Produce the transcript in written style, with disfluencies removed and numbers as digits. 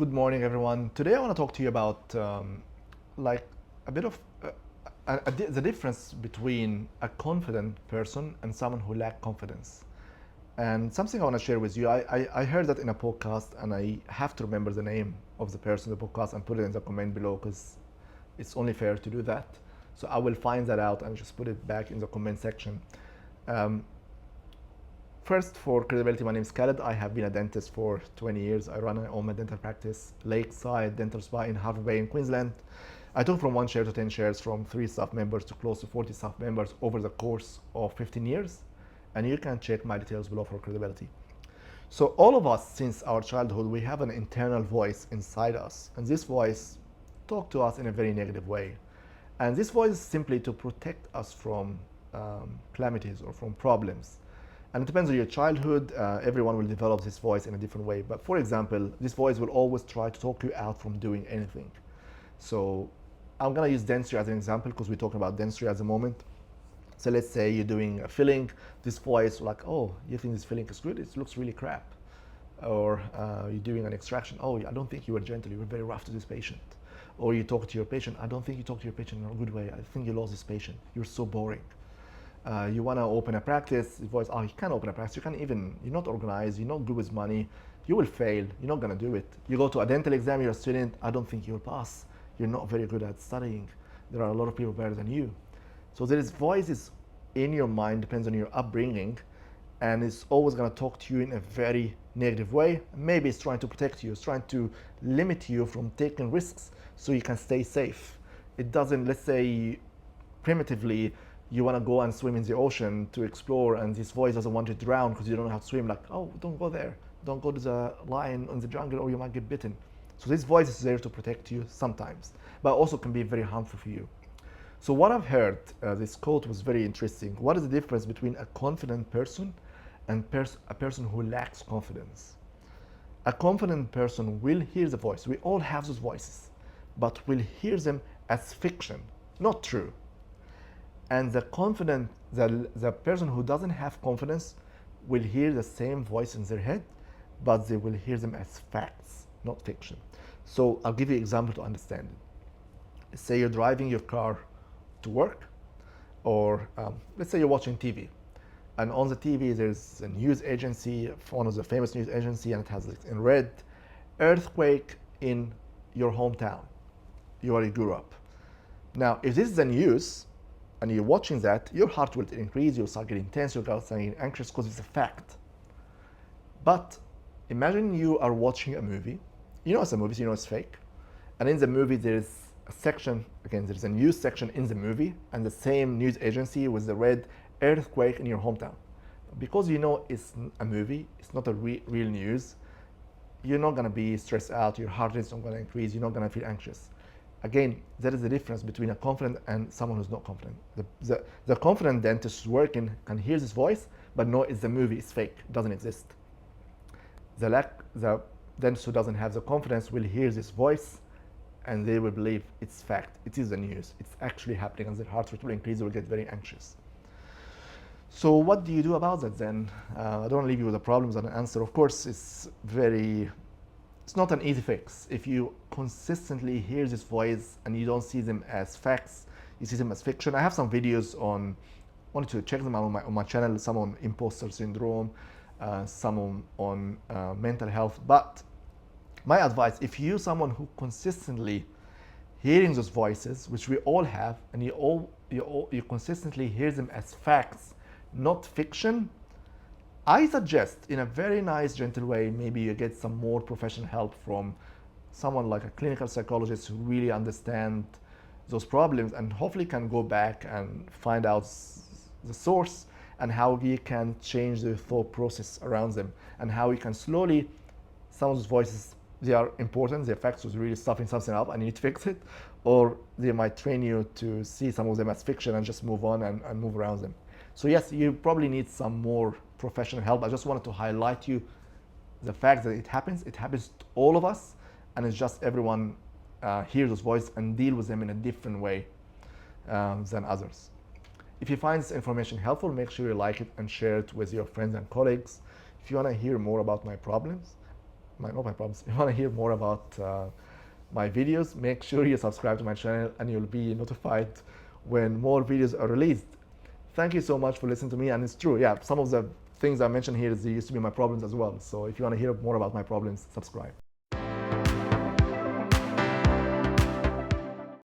Good morning, everyone. Today I want to talk to you about like a bit of the difference between a confident person and someone who lacks confidence. And something I want to share with you, I heard that in a podcast, and I have to remember the name of the person in the podcast and put it in the comment below because it's only fair to do that. So I will find that out and just put it back in the comment section. Um, First, for credibility, my name is Khaled. I have been a dentist for 20 years. I run and own my dental practice, Lakeside Dental Spa in Hervey Bay in Queensland. I took from 1 share to 10 shares, from 3 staff members to close to 40 staff members over the course of 15 years. And you can check my details below for credibility. So all of us, since our childhood, we have an internal voice inside us. And this voice talks to us in a very negative way. And this voice is simply to protect us from calamities or from problems. And it depends on your childhood. Everyone will develop this voice in a different way. But for example, this voice will always try to talk you out from doing anything. So I'm going to use dentistry as an example because we're talking about dentistry at the moment. So let's say you're doing a filling. This voice like, oh, you think this filling is good? It looks really crap. Or you're doing an extraction. Oh, I don't think you were gentle. You were very rough to this patient. Or you talk to your patient. I don't think you talk to your patient in a good way. I think you lost this patient. You're so boring. You want to open a practice, the voice, oh, you can't open a practice, you're not organized, you're not good with money, you will fail, you're not going to do it. You go to a dental exam, you're a student, I don't think you'll pass, you're not very good at studying, there are a lot of people better than you. So there is voices in your mind, depends on your upbringing, and it's always going to talk to you in a very negative way. Maybe it's trying to protect you, it's trying to limit you from taking risks so you can stay safe. It doesn't, let's say, primitively, you want to go and swim in the ocean to explore, and this voice doesn't want you to drown because you don't know how to swim. Like, oh, don't go there. Don't go to the lion in the jungle or you might get bitten. So this voice is there to protect you sometimes, but also can be very harmful for you. So what I've heard, this quote was very interesting. What is the difference between a confident person and a person who lacks confidence? A confident person will hear the voice. We all have those voices, but will hear them as fiction, not true. And the person who doesn't have confidence will hear the same voice in their head, but they will hear them as facts, not fiction. So I'll give you an example to understand it. Say you're driving your car to work, or let's say you're watching TV. And on the TV, there's a news agency, one of the famous news agency, and it has in red, earthquake in your hometown, you already grew up. Now, if this is the news, and you're watching that, your heart will increase, you'll start getting tense, you'll start getting anxious because it's a fact. But imagine you are watching a movie. You know it's a movie, so you know it's fake. And in the movie, there's a section, again, there's a news section in the movie, and the same news agency with the red earthquake in your hometown. Because you know it's a movie, it's not a real news, you're not gonna be stressed out, your heart rate is not gonna increase, you're not gonna feel anxious. Again, there is the difference between a confident and someone who's not confident. The confident dentist who's working can hear this voice, but no, it's the movie, it's fake, it doesn't exist. The dentist who doesn't have the confidence will hear this voice and they will believe it's fact, it is the news, it's actually happening, and their heart rate will increase, they will get very anxious. So what do you do about that then? I don't want to leave you with the problems and an answer. Of course, it's not an easy fix. If you consistently hear this voice and you don't see them as facts, you see them as fiction. I have some videos wanted to check them out on my channel, some on imposter syndrome, some on mental health. But my advice, if you're someone who consistently hearing those voices, which we all have, and you consistently hear them as facts, not fiction, I suggest, in a very nice, gentle way, maybe you get some more professional help from someone like a clinical psychologist who really understands those problems and hopefully can go back and find out the source and how we can change the thought process around them, and how we can slowly, some of those voices, they are important, the facts was really stuffing something up and you need to fix it, or they might train you to see some of them as fiction and just move on and move around them. So yes, you probably need some more professional help. I just wanted to highlight you the fact that it happens to all of us, and it's just everyone hears those voices and deal with them in a different way than others. If you find this information helpful, make sure you like it and share it with your friends and colleagues. If you want to hear more about my problems, not my problems. If you want to hear more about my videos, make sure you subscribe to my channel and you'll be notified when more videos are released. Thank you so much for listening to me. And it's true, yeah, some of the things I mentioned here used to be my problems as well. So if you want to hear more about my problems, subscribe.